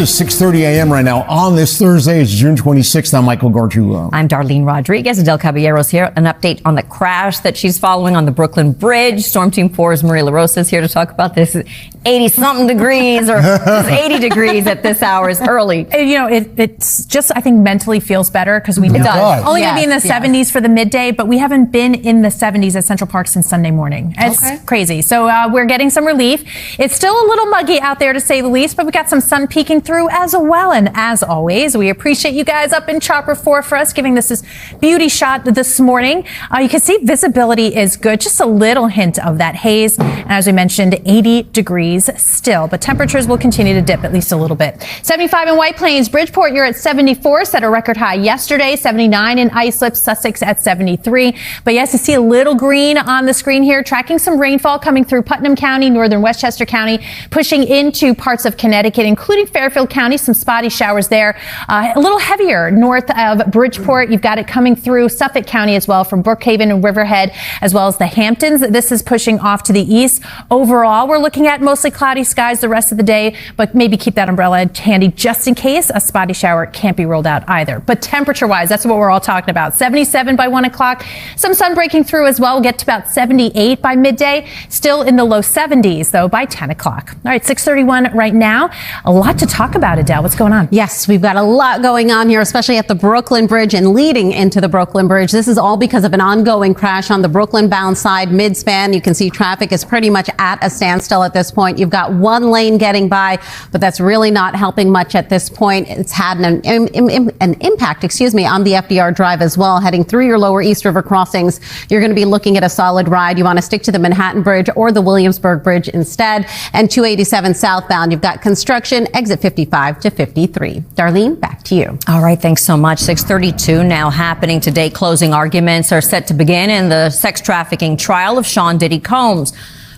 It's 6:30 a.m. right now on this Thursday. It's June 26th. I'm Michael Gargiulo. I'm Darlene Rodriguez. Adelle Caballero's here. An update on the crash that she's following on the Brooklyn Bridge. Storm Team 4's Maria LaRosa is here to talk about this. 80-something degrees or just 80 degrees at this hour is early. You know, it's just, I think, mentally feels better because we know does. only going to be in the 70s for the midday, but we haven't been in the 70s at Central Park since Sunday morning. It's crazy. So we're getting some relief. It's still a little muggy out there, to say the least, but we got some sun peeking through as well. And as always, we appreciate you guys up in Chopper 4 for us, giving this beauty shot this morning. You can see visibility is good. Just a little hint of that haze. And as we mentioned, 80 degrees still, but temperatures will continue to dip at least a little bit. 75 in White Plains. Bridgeport, you're at 74, set a record high yesterday. 79 in Islip, Sussex at 73. But yes, you see a little green on the screen here, tracking some rainfall coming through Putnam County, northern Westchester County, pushing into parts of Connecticut, including Fairfield County. Some spotty showers there. A little heavier north of Bridgeport. You've got it coming through Suffolk County as well, from Brookhaven and Riverhead, as well as the Hamptons. This is pushing off to the east. Overall, we're looking at mostly cloudy skies the rest of the day, but maybe keep that umbrella handy just in case. A spotty shower can't be ruled out either. But temperature-wise, that's what we're all talking about. 77 by 1 o'clock. Some sun breaking through as well. We'll get to about 78 by midday. Still in the low 70s, though, by 10 o'clock. All right, 6:31 right now. A lot to talk about, Adele. What's going on? Yes, we've got a lot going on here, especially at the Brooklyn Bridge and leading into the Brooklyn Bridge. This is all because of an ongoing crash on the Brooklyn-bound side mid-span. You can see traffic is pretty much at a standstill at this point. You've got one lane getting by, but that's really not helping much at this point. It's had an impact, on the FDR Drive as well, heading through your lower East River crossings. You're going to be looking at a solid ride. You want to stick to the Manhattan Bridge or the Williamsburg Bridge instead. And 287 southbound, you've got construction, exit 55 to 53. Darlene, back to you. All right, thanks so much. 6:32 now happening today. Closing arguments are set to begin in the sex trafficking trial of Sean Diddy Combs.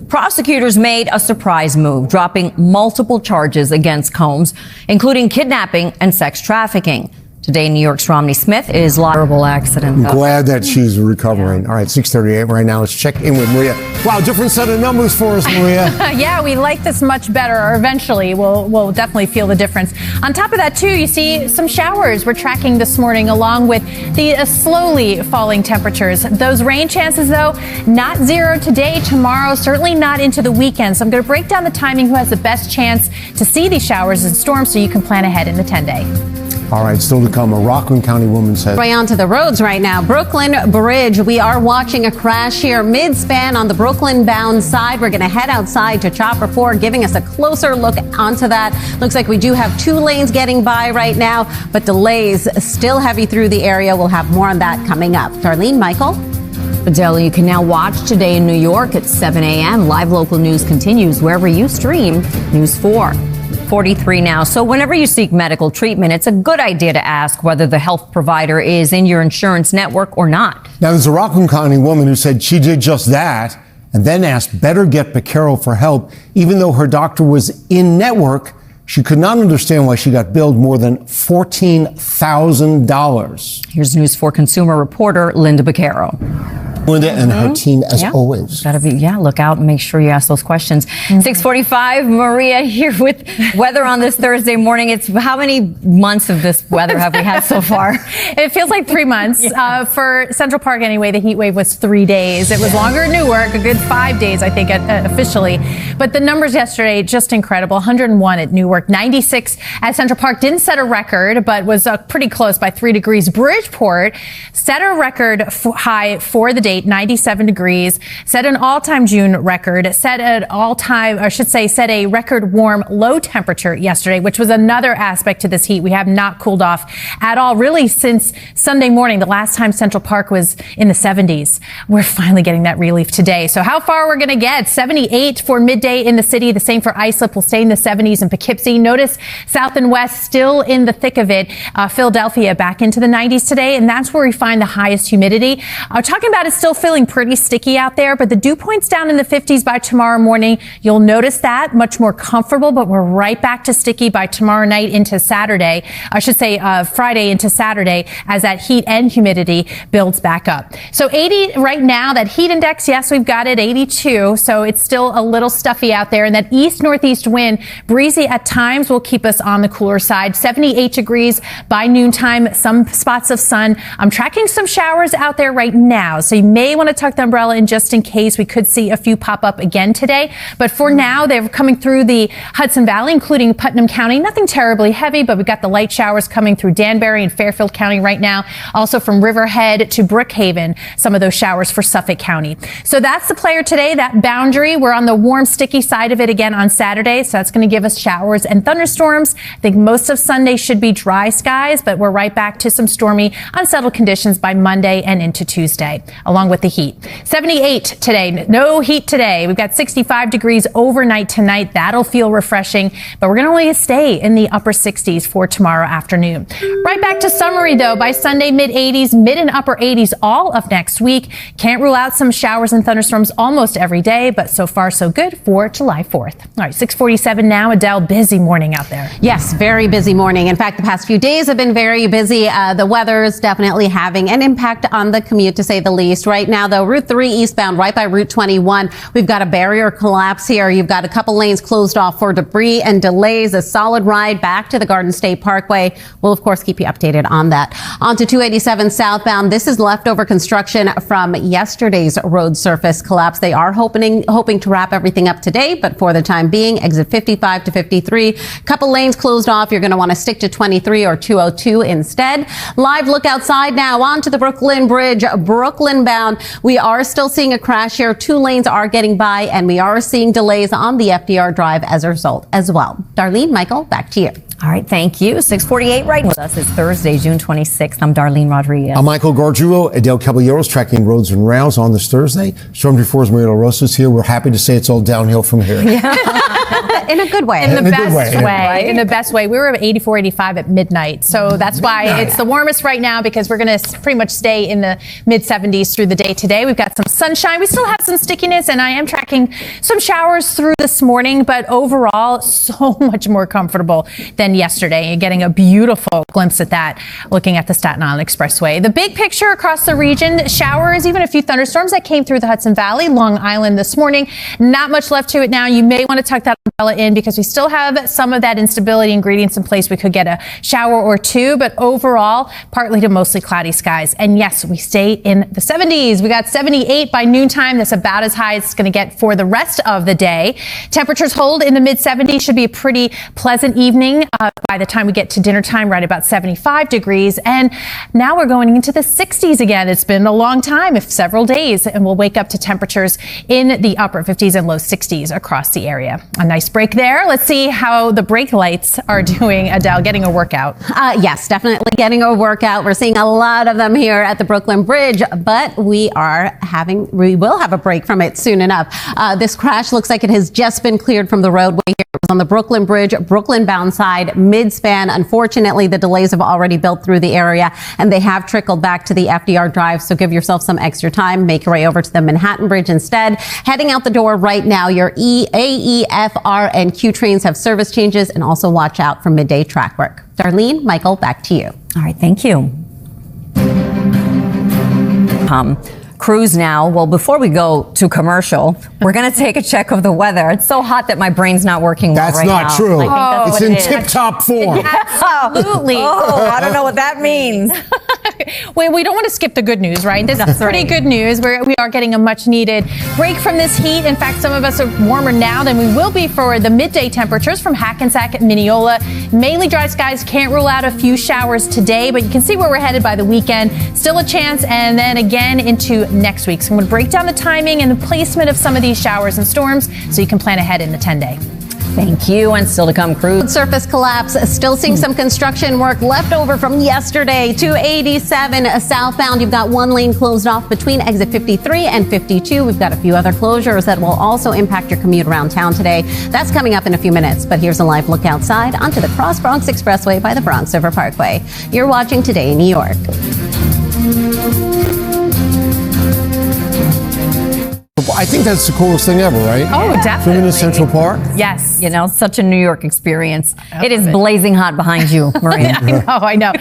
Prosecutors made a surprise move, dropping multiple charges against Combs, including kidnapping and sex trafficking. Today, New York's Romney Smith is live. Terrible accident. I'm glad that she's recovering. All right, 6:38 right now. Let's check in with Maria. Wow, different set of numbers for us, Maria. Yeah, we like this much better, or eventually we'll definitely feel the difference. On top of that, too, you see some showers we're tracking this morning, along with the slowly falling temperatures. Those rain chances, though, not zero today, tomorrow, certainly not into the weekend. So I'm going to break down the timing, who has the best chance to see these showers and storms, so you can plan ahead in the 10-day. All right, still to come. A Rockland County woman said. Right onto the roads right now. Brooklyn Bridge. We are watching a crash here mid-span on the Brooklyn-bound side. We're going to head outside to Chopper 4, giving us a closer look onto that. Looks like we do have two lanes getting by right now, but delays still heavy through the area. We'll have more on that coming up. Darlene, Michael? Adele, you can now watch Today in New York at 7 a.m. Live local news continues wherever you stream News 4. 43 now. So whenever you seek medical treatment, it's a good idea to ask whether the health provider is in your insurance network or not. Now, there's a Rockland County woman who said she did just that and then asked Better Get Vaquero for help. Even though her doctor was in network, she could not understand why she got billed more than $14,000. Here's News 4 consumer reporter Linda Vaquero. Linda and her team, as always. Gotta be, look out and make sure you ask those questions. 6:45, Maria here with weather on this Thursday morning. It's how many months of this weather have we had so far? It feels like 3 months. For Central Park, anyway, the heat wave was 3 days. It was longer in Newark, a good 5 days, I think, officially. But the numbers yesterday, just incredible. 101 at Newark, 96 at Central Park. Didn't set a record, but was pretty close by 3 degrees. Bridgeport set a record high for the day. 97 degrees, set an all-time June record, set a record warm low temperature yesterday, which was another aspect to this heat. We have not cooled off at all, really, since Sunday morning, the last time Central Park was in the 70s. We're finally getting that relief today. So how far we're going to get? 78 for midday in the city. The same for Islip. We'll stay in the 70s in Poughkeepsie. Notice south and west still in the thick of it. Philadelphia back into the 90s today, and that's where we find the highest humidity. Talking about a still feeling pretty sticky out there, but the dew point's down in the 50s by tomorrow morning. You'll notice that much more comfortable, but we're right back to sticky by tomorrow night into Saturday. I should say Friday into Saturday as that heat and humidity builds back up. So 80 right now, that heat index, yes, we've got it 82. So it's still a little stuffy out there. And that east-northeast wind, breezy at times, will keep us on the cooler side. 78 degrees by noontime, some spots of sun. I'm tracking some showers out there right now. So you may want to tuck the umbrella in just in case. We could see a few pop up again today. But for now, they're coming through the Hudson Valley, including Putnam County. Nothing terribly heavy, but we've got the light showers coming through Danbury and Fairfield County right now. Also from Riverhead to Brookhaven, some of those showers for Suffolk County. So that's the player today, that boundary. We're on the warm, sticky side of it again on Saturday. So that's going to give us showers and thunderstorms. I think most of Sunday should be dry skies, but we're right back to some stormy, unsettled conditions by Monday and into Tuesday, along with the heat. 78 today. No heat today. We've got 65 degrees overnight tonight. That'll feel refreshing, but we're going to only stay in the upper 60s for tomorrow afternoon. Right back to summery, though. By Sunday, mid-80s, mid and upper 80s all of next week. Can't rule out some showers and thunderstorms almost every day, but so far so good for July 4th. All right, 6:47 now. Adele, busy morning out there. Yes, very busy morning. In fact, the past few days have been very busy. The weather is definitely having an impact on the commute, to say the least. Right now, though, Route 3 eastbound, right by Route 21, we've got a barrier collapse here. You've got a couple lanes closed off for debris and delays. A solid ride back to the Garden State Parkway. We'll, of course, keep you updated on that. On to 287 southbound. This is leftover construction from yesterday's road surface collapse. They are hoping to wrap everything up today, but for the time being, exit 55 to 53. Couple lanes closed off. You're going to want to stick to 23 or 202 instead. Live look outside now onto the Brooklyn Bridge, Brooklyn bound. We are still seeing a crash here. 2 lanes are getting by, and we are seeing delays on the FDR Drive as a result as well. Darlene, Michael, back to you. All right, thank you. 6:48 right with us. It's Thursday, June 26th. I'm Darlene Rodriguez. I'm Michael Gargiulo. Adelle Caballero is tracking roads and rails on this Thursday. Storm Reporter's Maria LaRosa is here. We're happy to say it's all downhill from here. In a good way. In the best way. We were at 84, 85 at midnight. So that's why it's the warmest right now, because we're going to pretty much stay in the mid 70s through the day today. We've got some sunshine. We still have some stickiness, and I am tracking some showers through this morning, but overall, so much more comfortable than yesterday. You're getting a beautiful glimpse at that looking at the Staten Island Expressway. The big picture across the region, showers, even a few thunderstorms that came through the Hudson Valley, Long Island this morning. Not much left to it now. You may want to tuck that umbrella in because we still have some of that instability ingredients in place. We could get a shower or two, but overall, partly to mostly cloudy skies. And yes, we stay in the 70s. We got 78 by noontime. That's about as high as it's going to get for the rest of the day. Temperatures hold in the mid 70s. Should be a pretty pleasant evening. By the time we get to dinner time, right about 75 degrees. And now we're going into the 60s again. It's been a long time, if several days, and we'll wake up to temperatures in the upper 50s and low 60s across the area. A nice break there. Let's see how the brake lights are doing. Adele, getting a workout. Yes, definitely getting a workout. We're seeing a lot of them here at the Brooklyn Bridge, but we will have a break from it soon enough. This crash looks like it has just been cleared from the roadway here. It was on the Brooklyn Bridge, Brooklyn bound side, mid-span. Unfortunately, the delays have already built through the area, and they have trickled back to the FDR Drive. So give yourself some extra time. Make your way over to the Manhattan Bridge instead. Heading out the door right now, your A, F, R, and Q trains have service changes, and also watch out for midday track work. Darlene, Michael, back to you. All right, thank you. Cruise now. Well, before we go to commercial, we're going to take a check of the weather. It's so hot that my brain's not working well right now. That's not true. I think that's it's what in it is. tip-top form. Absolutely. Oh, I don't know what that means. Wait, we don't want to skip the good news, right? This is pretty good news. We are getting a much needed break from this heat. In fact, some of us are warmer now than we will be for the midday temperatures from Hackensack, Mineola. Mainly dry skies. Can't rule out a few showers today, but you can see where we're headed by the weekend. Still a chance, and then again into next week. So I'm going to break down the timing and the placement of some of these showers and storms so you can plan ahead in the 10-day. Thank you. And still to come, cruise. Surface collapse. Still seeing some construction work left over from yesterday. 287 southbound. You've got one lane closed off between exit 53 and 52. We've got a few other closures that will also impact your commute around town today. That's coming up in a few minutes. But here's a live look outside onto the Cross Bronx Expressway by the Bronx River Parkway. You're watching Today in New York. I think that's the coolest thing ever, right? Oh, definitely. Swimming in Central Park. Yes. You know, such a New York experience. It is blazing hot behind you, Maria. I know.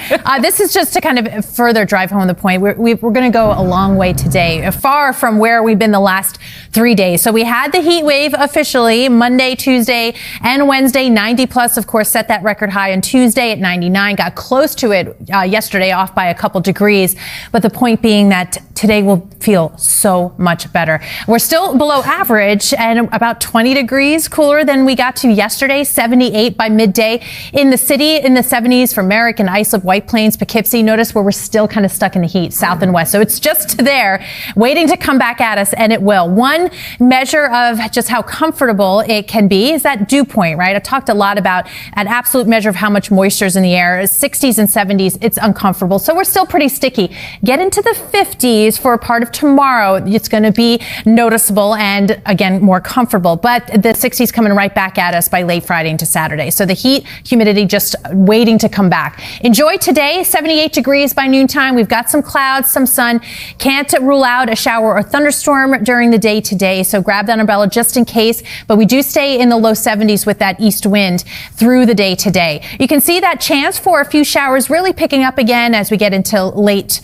This is just to kind of further drive home the point. We're going to go a long way today, far from where we've been the last 3 days. So we had the heat wave officially Monday, Tuesday, and Wednesday. 90 plus, of course, set that record high on Tuesday at 99. Got close to it yesterday, off by a couple degrees. But the point being that today will feel so much better. We're still below average and about 20 degrees cooler than we got to yesterday. 78 by midday in the city, in the 70s for Merrick and Islip, White Plains, Poughkeepsie. Notice where we're still kind of stuck in the heat, south and west. So it's just there waiting to come back at us, and it will. One measure of just how comfortable it can be is that dew point, right? I've talked a lot about an absolute measure of how much moisture is in the air. 60s and 70s, it's uncomfortable. So we're still pretty sticky. Get into the 50s for a part of tomorrow. It's going to be noticeable and, again, more comfortable. But the 60s coming right back at us by late Friday into Saturday. So the heat, humidity just waiting to come back. Enjoy today, 78 degrees by noontime. We've got some clouds, some sun. Can't rule out a shower or thunderstorm during the day today. So grab that umbrella just in case. But we do stay in the low 70s with that east wind through the day today. You can see that chance for a few showers really picking up again as we get into late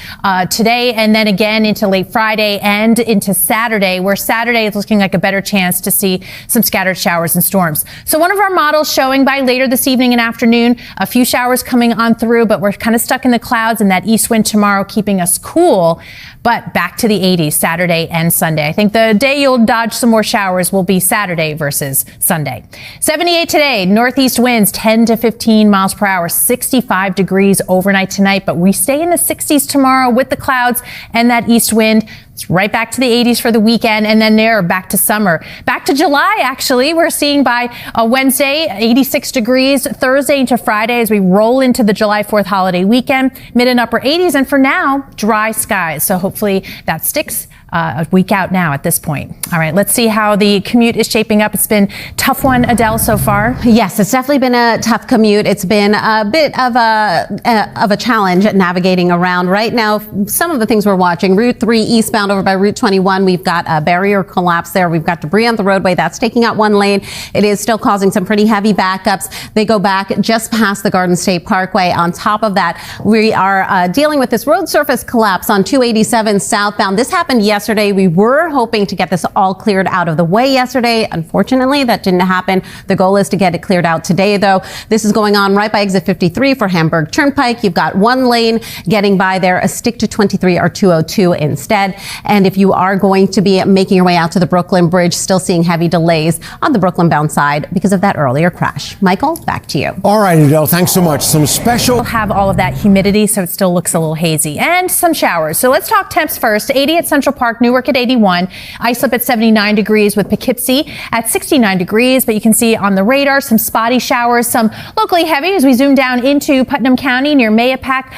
today, and then again into late Friday and into Saturday, where Saturday is looking like a better chance to see some scattered showers and storms. So one of our models showing by later this evening and afternoon, a few showers coming on through, but we're kind of stuck in the clouds, and that east wind tomorrow keeping us cool, but back to the 80s Saturday and Sunday. I think the day you'll dodge some more showers will be Saturday versus Sunday. 78 today, northeast winds 10 to 15 miles per hour, 65 degrees overnight tonight, but we stay in the 60s tomorrow with the clouds and that east wind. It's right back to the 80s for the weekend, and then there back to summer. Back to July, actually. We're seeing by Wednesday, 86 degrees, Thursday into Friday as we roll into the July 4th holiday weekend, mid and upper 80s, and for now, dry skies. So hopefully that sticks a week out now at this point. All right, let's see how the commute is shaping up. It's been a tough one, Adele, so far. Yes, it's definitely been a tough commute. It's been a bit of a challenge navigating around. Right now, some of the things we're watching, Route 3 eastbound over by Route 21, we've got a barrier collapse there. We've got debris on the roadway that's taking out one lane. It is still causing some pretty heavy backups. They go back just past the Garden State Parkway. On top of that, we are dealing with this road surface collapse on 287 southbound. This happened yesterday. We were hoping to get this all cleared out of the way yesterday. Unfortunately, that didn't happen. The goal is to get it cleared out today, though. This is going on right by exit 53 for Hamburg Turnpike. You've got one lane getting by there. Stick to 23 or 202 instead. And if you are going to be making your way out to the Brooklyn Bridge, still seeing heavy delays on the Brooklyn bound side because of that earlier crash. Michael, back to you. All right, Adele, thanks so much. Some special... We'll have all of that humidity, so it still looks a little hazy, and some showers. So let's talk temps first. 80 at Central Park, Newark at 81, Islip at 79 degrees with Poughkeepsie at 69 degrees. But you can see on the radar some spotty showers, some locally heavy as we zoom down into Putnam County near Mayapack,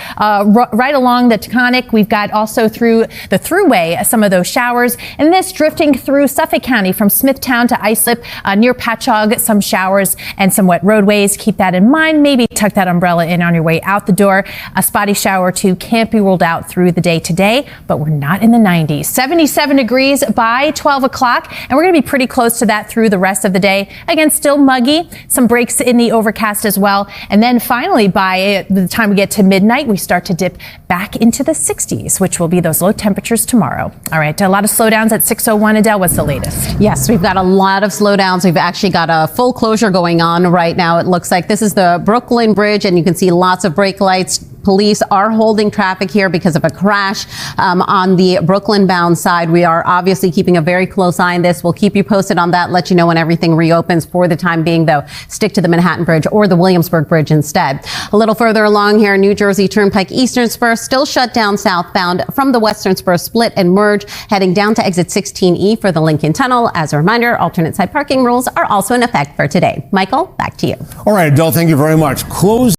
right along the Taconic. We've got also through the thruway some of those showers, and this drifting through Suffolk County from Smithtown to Islip near Patchogue, some showers and some wet roadways. Keep that in mind. Maybe tuck that umbrella in on your way out the door. A spotty shower or two can't be ruled out through the day today, but we're not in the 90s. 77 degrees by 12 o'clock, and we're going to be pretty close to that through the rest of the day. Again, still muggy, some breaks in the overcast as well. And then finally, by the time we get to midnight, we start to dip back into the 60s, which will be those low temperatures tomorrow. All right, a lot of slowdowns at 6:01. Adele, what's the latest? Yes, we've got a lot of slowdowns. We've actually got a full closure going on right now. It looks like this is the Brooklyn Bridge, and you can see lots of brake lights. Police are holding traffic here because of a crash on the Brooklyn bound side. We are obviously keeping a very close eye on this. We'll keep you posted on that, let you know when everything reopens. For the time being, though, stick to the Manhattan Bridge or the Williamsburg Bridge instead. A little further along here, New Jersey Turnpike Eastern Spur still shut down southbound from the Western Spur split and merge, heading down to exit 16E for the Lincoln Tunnel. As a reminder, alternate side parking rules are also in effect for today. Michael, back to you. All right, Adele, thank you very much. Close